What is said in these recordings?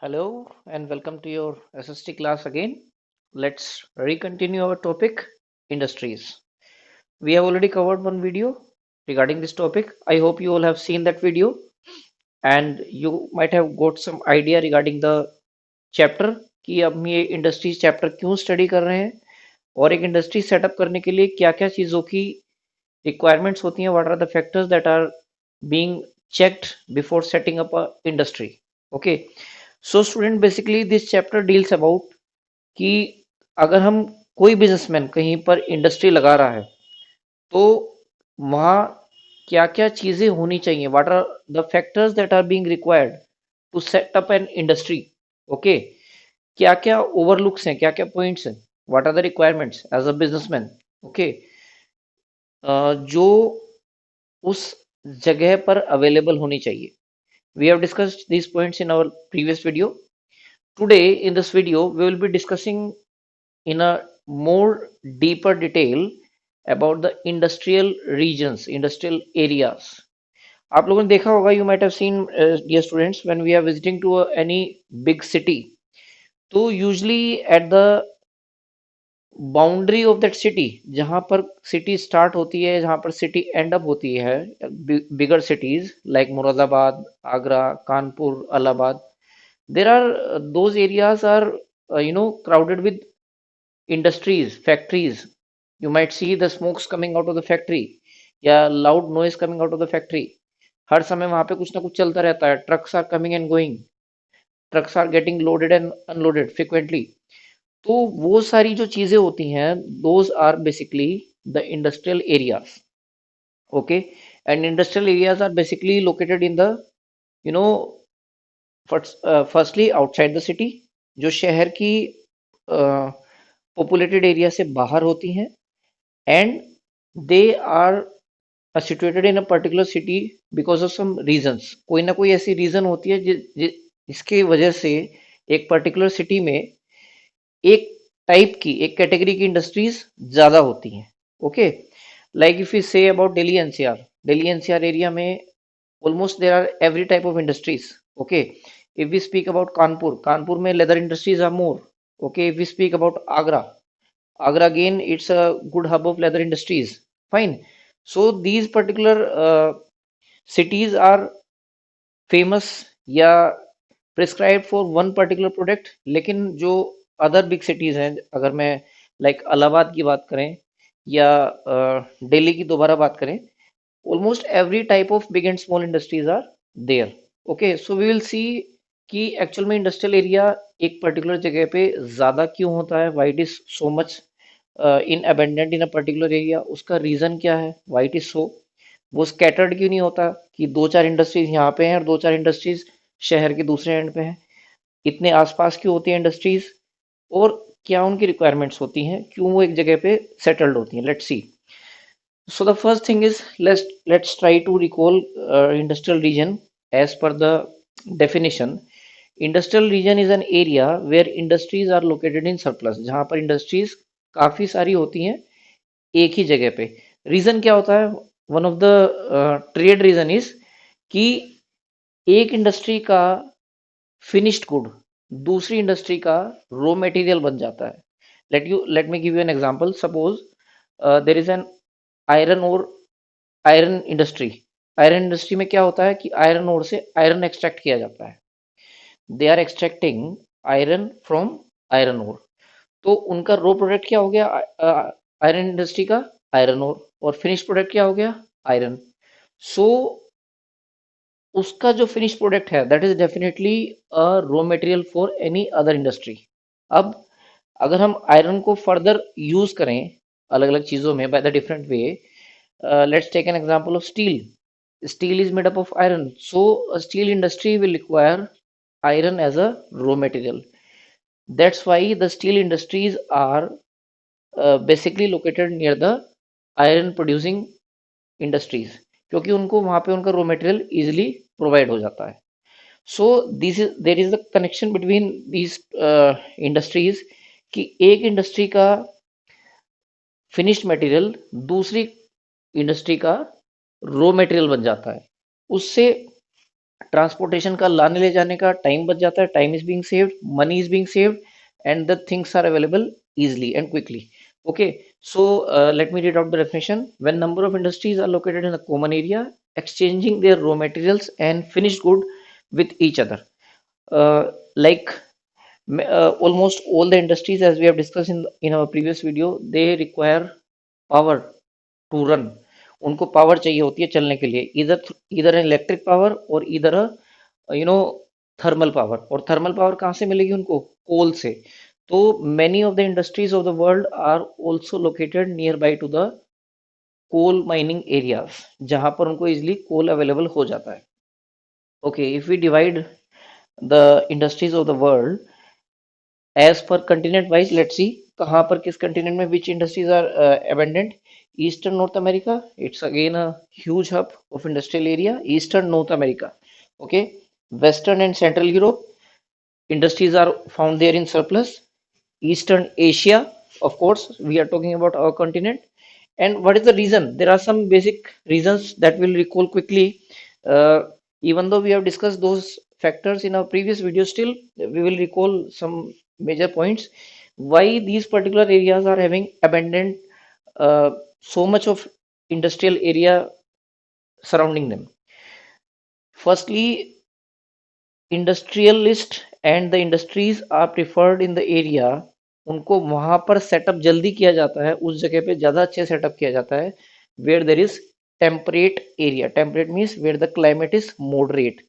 Hello and welcome to your SST class again. Let's recontinue our topic industries. We have already covered one video regarding this topic. I hope you all have seen that video and you might have got some idea regarding the chapter कि अब हम ये industries chapter क्यों study कर रहे हैं और एक इंडस्ट्री सेटअप करने के लिए क्या क्या चीज़ों की रिक्वायरमेंट्स होती हैं, what are the factors that are being checked before setting up a industry. Okay, so student basically this chapter deals about कि अगर हम कोई बिजनेसमैन कहीं पर इंडस्ट्री लगा रहा है तो वहाँ क्या क्या चीजें होनी चाहिए, what are the factors that are being required to set up an industry. Okay, क्या क्या ओवरलुक्स हैं, क्या क्या पॉइंट्स हैं, what are the requirements as a businessman. Okay, जो उस जगह पर अवेलेबल होनी चाहिए. We have discussed these points in our previous video. Today, in this video, we will be discussing in a more deeper detail about the industrial regions, industrial areas. आप लोगों ने देखा होगा, you might have seen, dear students, when we are visiting to any big city, तो usually at the boundary of that city, जहां पर city start होती है, जहां पर सिटी एंड अप होती है, bigger cities like Moradabad, Agra, Kanpur, Allahabad, there are those areas are crowded with industries, factories. You might see the smokes coming out of the factory या loud noise coming out of the factory. हर समय वहां पे कुछ ना कुछ चलता रहता है. Trucks are coming and going, trucks are getting loaded and unloaded frequently. तो वो सारी जो चीजें होती हैं, those are basically the industrial areas. Okay, and industrial areas are basically located in the you know firstly outside the city, जो शहर की पॉपुलेटेड एरिया से बाहर होती हैं, and they are situated in a particular city because of some reasons. कोई ना कोई ऐसी रीजन होती है जिसकी वजह से एक पर्टिकुलर सिटी में एक टाइप की, एक कैटेगरी की इंडस्ट्रीज ज्यादा होती हैं. Okay, like if you say about Delhi NCR, Delhi NCR area में almost there are every type of industries. Okay, if we speak about Kanpur, Kanpur में leather industries are more. Okay, if we speak about Agra, Agra again it's a good hub of leather industries. Fine. So these particular cities are famous या prescribe for one particular product. लेकिन जो other big cities हैं, अगर मैं like Allahabad की बात करें या दिल्ली की दोबारा बात करें, almost every type of big and small industries are there. Okay, so we will see कि एक्चुअल में इंडस्ट्रियल एरिया एक पर्टिकुलर जगह पे ज्यादा क्यों होता है, why it is so much in abundant in a particular area. उसका रीजन क्या है, व्हाई इट इज सो. वो स्कैटर्ड क्यों नहीं होता कि दो चार इंडस्ट्रीज यहाँ पे हैं और दो चार इंडस्ट्रीज शहर के दूसरे एंड पे हैं. इतने आसपास क्यों होती हैं इंडस्ट्रीज, और क्या उनकी रिक्वायरमेंट्स होती हैं, क्यों वो एक जगह पे सेटल्ड होती हैं. Let's see. So the first thing is, let's try to recall industrial region as per the definition. Industrial region is an area where industries are located in surplus. जहां पर industries काफी सारी होती हैं एक ही जगह पे. रीजन क्या होता है, one of the trade reason is कि एक इंडस्ट्री का फिनिश्ड गुड दूसरी इंडस्ट्री का रॉ मटेरियल बन जाता है. Let me give you an example. Suppose there is an iron ore iron industry. Iron industry में क्या होता है कि आयरन ओर से आयरन एक्सट्रैक्ट किया जाता है. They are extracting iron from iron ore. तो उनका रो प्रोडक्ट क्या हो गया, आयरन इंडस्ट्री का आयरन और फिनिश प्रोडक्ट क्या हो गया, आयरन. सो उसका जो फिनिश प्रोडक्ट है that is definitely a raw material for any other industry. अब अगर हम आयरन को फर्दर यूज करें अलग अलग चीजों में by the different way, let's take an example of steel. Steel is made up of iron, so a steel industry will require iron as a raw material. That's why the steel industries are basically located near the iron producing industries, क्योंकि उनको वहां पे उनका raw material easily provide हो जाता है. So this is there is the connection between these industries कि एक इंडस्ट्री का फिनिश्ड मटेरियल दूसरी इंडस्ट्री का रॉ मटेरियल बन जाता है. उससे ट्रांसपोर्टेशन का लाने ले जाने का टाइम बच जाता है, time is being saved, money is being saved, and the things are available easily and quickly. Okay, so let me read out the definition. When number of industries are located in a common area, exchanging their raw materials and finished good with each other. Like almost all the industries, as we have discussed in our previous video, they require power to run. उनको power चाहिए होती है चलने के लिए, इधर इधर electric power और इधर यू नो थर्मल पावर। और थर्मल पावर कहाँ से मिलेगी उनको? कोल से। तो many of the industries of the world are also located nearby to the coal mining areas, जहां पर उनको इजिली कोल अवेलेबल हो जाता है। Okay, if we divide the industries of the world as per continent wise, let's see कहाँ पर किस continent में which industries are abundant. Eastern North America, it's again a huge hub of industrial area, eastern North America. Okay, western and central Europe, industries are found there in surplus. Eastern Asia, of course, we are talking about our continent. And what is the reason? There are some basic reasons that we'll recall quickly. uh, Even though we have discussed those factors in our previous video, still we will recall some major points why these particular areas are having abundant so much of industrial area surrounding them. Firstly, industrialist and the industries are preferred in the area. उनको वहां पर setup जल्दी किया जाता है, उस जगह पे ज्यादा अच्छे सेटअप किया जाता है where there is temperate area. Temperate means where the climate is moderate,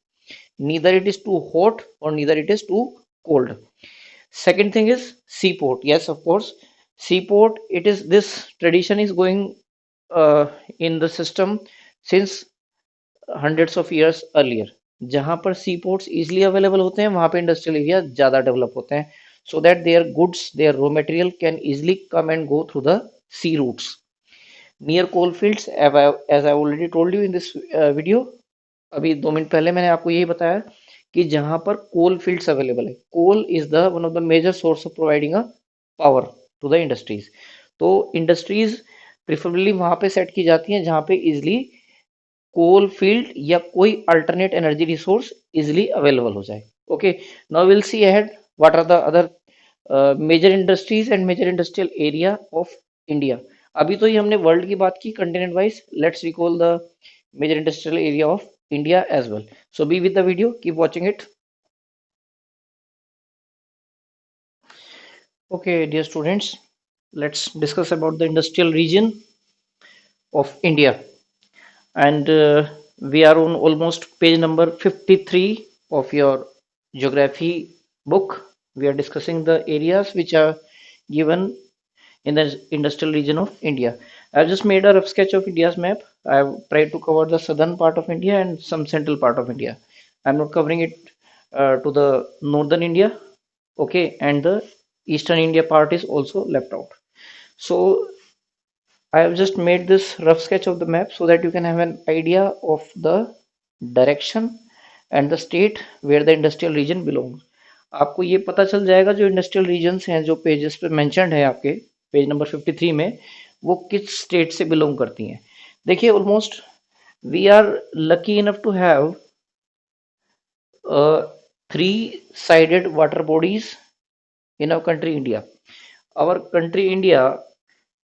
neither it is too hot और neither it is too cold. Second thing is seaport. Yes, of course, seaport. It is this tradition is going in the system since hundreds of years earlier. जहां पर सी ports easily available होते हैं वहां पे industrial area ज्यादा develop होते हैं, so that their goods their raw material can easily come and go through the sea routes near coal fields. As I already told you in this video, अभी 2 minute पहले मैंने आपको यही बताया कि जहां पर कोल फील्ड्स अवेलेबल है, coal is the one of the major source of providing a power to the industries. तो इंडस्ट्रीज प्रिफरेबली वहां पे सेट की जाती हैं जहां पे इजिली कोल फील्ड या कोई alternate energy resource easily available हो जाए। Okay, now will see ahead what are the other major industries and major industrial area of India. अभी तो ये हमने वर्ल्ड की बात की continent wise, let's recall the major industrial area of India as well. So be with the video, keep watching it. Okay, dear students, let's discuss about the industrial region of India. And we are on almost page number 53 of your geography book. We are discussing the areas which are given in the industrial region of India. I have just made a rough sketch of India's map. I have tried to cover the southern part of India and some central part of India. I am not covering it to the northern India. Okay, and the eastern India part is also left out. So I have just made this rough sketch of the map so that you can have an idea of the direction and the state where the industrial region belongs. आपको ये पता चल जाएगा जो industrial regions हैं जो pages पे mentioned है आपके पेज नंबर 53 में, वो किस स्टेट से बिलोंग करती हैं। देखिए, almost we are lucky enough to have 3 sided water bodies in our country India. Our country India,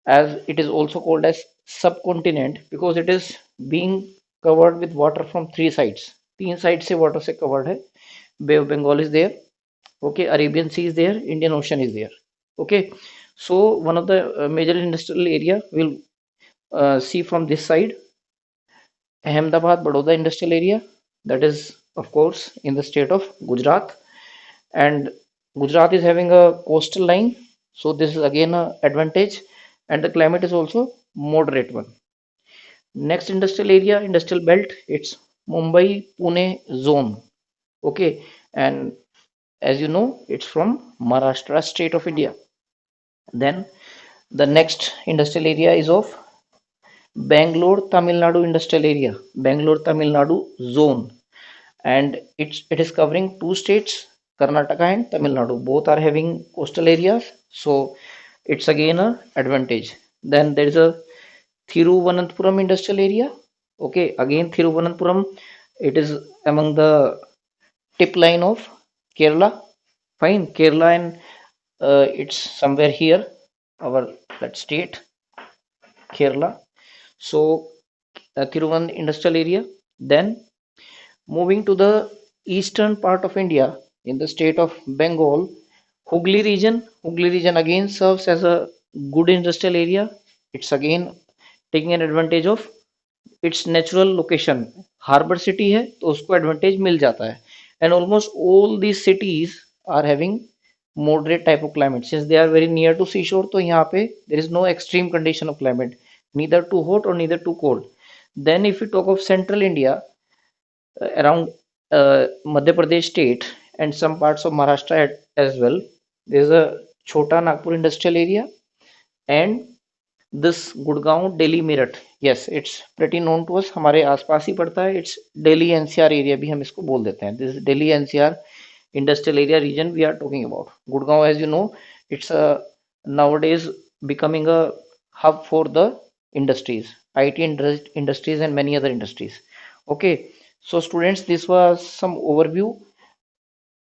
as it is also called as subcontinent, because it is being covered with water from 3 sides. 3 sides से water से covered है। Bay of Bengal is there, okay, Arabian Sea is there, Indian Ocean is there, okay. So one of the major industrial area we'll see from this side, Ahmedabad Baroda industrial area, that is of course in the state of Gujarat, and Gujarat is having a coastal line, so this is again a advantage, and the climate is also moderate one. Next industrial area, industrial belt, it's Mumbai Pune zone. Okay, and as you know, it's from Maharashtra state of India. Then the next industrial area is of Bangalore Tamil Nadu industrial area, Bangalore Tamil Nadu zone, and it is covering 2 states, Karnataka and Tamil Nadu. Both are having coastal areas, so it's again a advantage. Then there is a Thiruvananthapuram industrial area. Okay, again Thiruvananthapuram It is among the tip line of Kerala. Fine, Kerala, and it's somewhere here, our that state, Kerala. So, Thiruvan industrial area. Then moving to the eastern part of India, in the state of Bengal, Hooghly region again serves as a good industrial area. It's again taking an advantage of its natural location. Harbour city है तो उसको advantage मिल जाता है and almost all these cities are having moderate type of climate since they are very near to seashore तो यहाँ पे there is no extreme condition of climate neither too hot or neither too cold. Then if we talk of central India, around Madhya Pradesh state and some parts of Maharashtra as well, there is a Chota Nagpur industrial area and this Gurgaon Delhi Meerut. Yes, it's pretty known to us. हमारे आसपास ही पड़ता है. It's Delhi NCR area भी हम इसको बोल देते हैं. This is Delhi NCR industrial area region we are talking about. Gurgaon, as you know, it's a nowadays becoming a hub for the industries, IT industries and many other industries. Okay, so students, this was some overview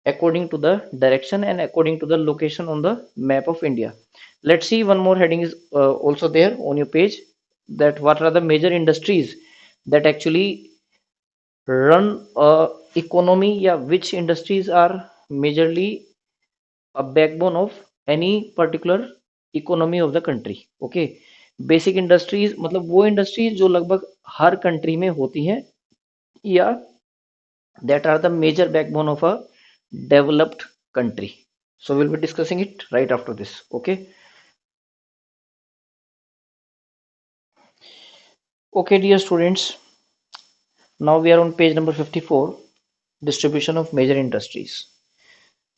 according to the direction and according to the location on the map of India. Let's see, one more heading is also there on your page, that what are the major industries that actually run a economy, yeah, which industries are majorly a backbone of any particular economy of the country. Okay, basic industries मतलब वो industries जो लगभग हर country में होती हैं या that are the major backbone of a developed country. So we'll be discussing it right after this. Okay. Okay, dear students. Now we are on page number 54, distribution of major industries.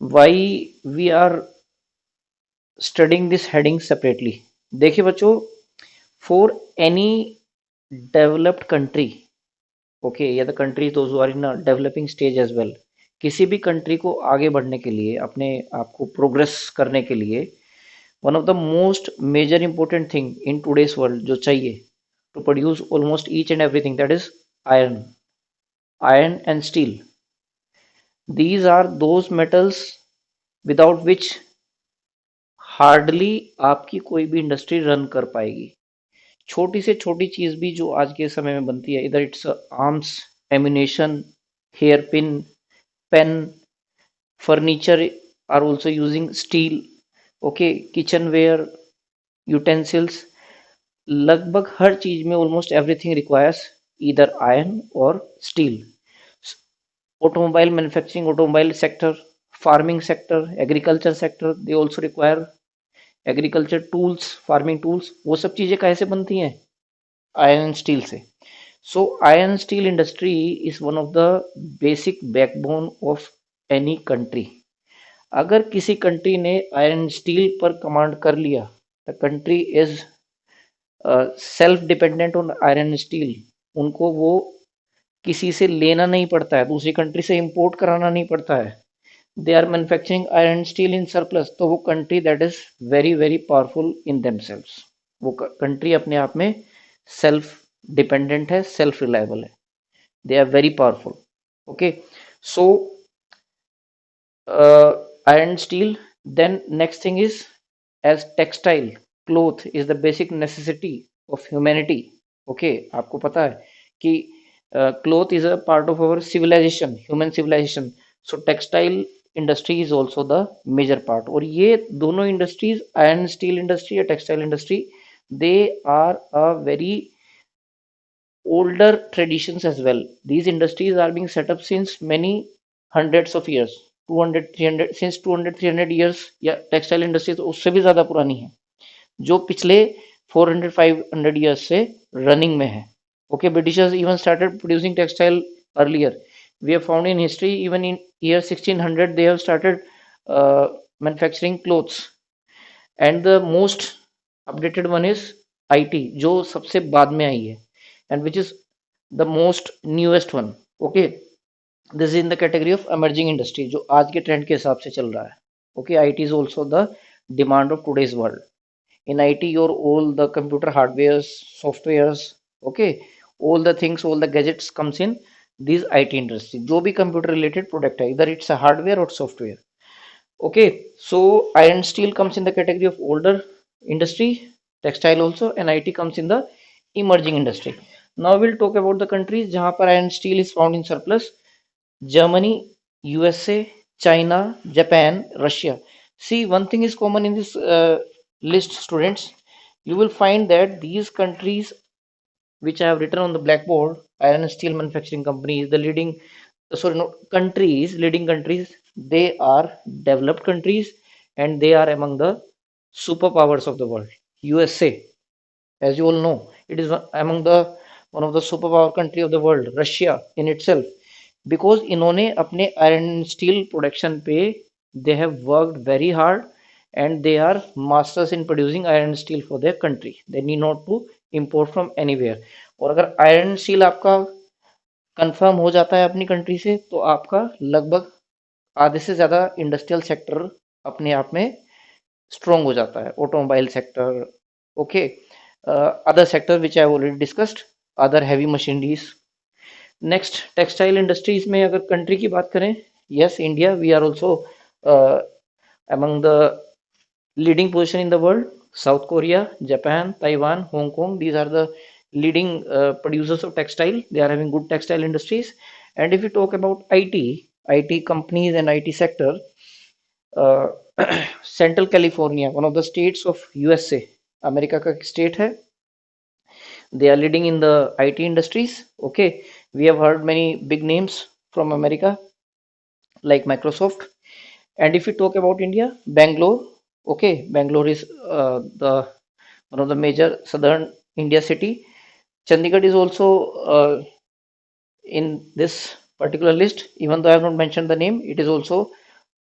Why we are studying this heading separately? देखिए बच्चों, for any developed country, okay, या the countries those who are in a developing stage as well, किसी भी country को आगे बढ़ने के लिए, अपने आप को प्रोग्रेस करने के लिए, one of the most major important thing in today's world जो चाहिए to produce almost each and everything, that is iron. Iron and steel, these are those metals without which hardly आपकी कोई भी इंडस्ट्री रन कर पाएगी. छोटी से छोटी चीज भी जो आज के समय में बनती है, इधर it's arms, ammunition, hair pin, pen, furniture are also using steel. Okay, kitchenware, utensils, लगभग हर चीज में almost everything requires either iron और steel. Automobile manufacturing, automobile sector, farming sector, agriculture sector, they also require agriculture tools, farming tools. वो सब चीजें कैसे बनती हैं? आयरन स्टील से. So iron steel industry is one of the basic backbone of any country. अगर किसी country ने आयरन स्टील पर कमांड कर लिया, the country is self dependent on iron steel. उनको वो किसी से लेना नहीं पड़ता है, दूसरी कंट्री से इंपोर्ट कराना नहीं पड़ता है. They are manufacturing iron steel in surplus. तो वो country that is very very powerful in themselves. वो कंट्री अपने आप में सेल्फ डिपेंडेंट है, सेल्फ रिलायबल है. They are very powerful. Okay, so iron steel. Then next thing is, as textile, cloth is the basic necessity of humanity. Okay, आपको पता है कि cloth is a part of our civilization, human civilization. So textile industry is also the major part. और ये दोनों industries, iron steel industry या textile industry, they are a very older traditions as well. These industries are being set up since many hundreds of years, 200 300, since 200 300 years. या textile industry तो उससे भी ज्यादा पुरानी है, जो पिछले 400 500 years से रनिंग में है. Okay, Britishers even started producing textile earlier. We have found in history, even in year 1600, they have started manufacturing clothes. And the most updated one is IT, जो सबसे बाद में आई है, and which is the most newest one. Okay, this is in the category of emerging industry, जो आज के trend के हिसाब से चल रहा है. Okay, IT is also the demand of today's world. In IT, your all the computer hardwares, softwares, okay, all the things, all the gadgets comes in these IT industry, जो भी computer related product है, either it's a hardware or software. Okay, so iron steel comes in the category of older industry, textile also, and IT comes in the emerging industry. Now we'll talk about the countries जहाँ पर iron steel is found in surplus. Germany, USA, China, Japan, Russia. See, one thing is common in this list, students. You will find that these countries which I have written on the blackboard, iron and steel manufacturing companies, the leading, sorry, no, countries, leading countries, they are developed countries and they are among the superpowers of the world. USA, as you all know, it is among the one of the superpower country of the world. Russia in itself, because इन्होंने अपने iron steel production पे they have worked very hard and they are masters in producing iron steel for their country. They need not to import from anywhere. और अगर iron steel आपका confirm हो जाता है अपनी कंट्री से तो आपका लगभग आधे से ज़्यादा इंडस्ट्रियल सेक्टर अपने आप में स्ट्रोंग हो जाता है. Automobile sector, okay, other sector which I already discussed, other heavy machineries. Next, textile industries में अगर कंट्री की बात करें, yes, India, we are also among the leading position in the world. South Korea, Japan, Taiwan, Hong Kong, these are the leading producers of textile. They are having good textile industries. And if you talk about IT companies and IT sector, uh, Central California, one of the states of USA, America का state है, they are leading in the IT industries. Okay, we have heard many big names from America like Microsoft. And if we talk about India, Bangalore. Okay, Bangalore is the one of the major southern India city. Chandigarh is also in this particular list, even though I have not mentioned the name. It is also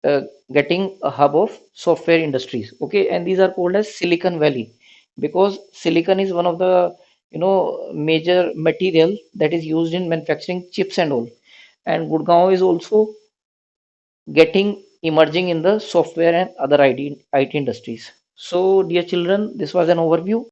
uh, getting a hub of software industries. Okay, and these are called as Silicon Valley because silicon is one of the major material that is used in manufacturing chips and all. And Gurgaon is also getting emerging in the software and other IT industries. So, dear children, this was an overview.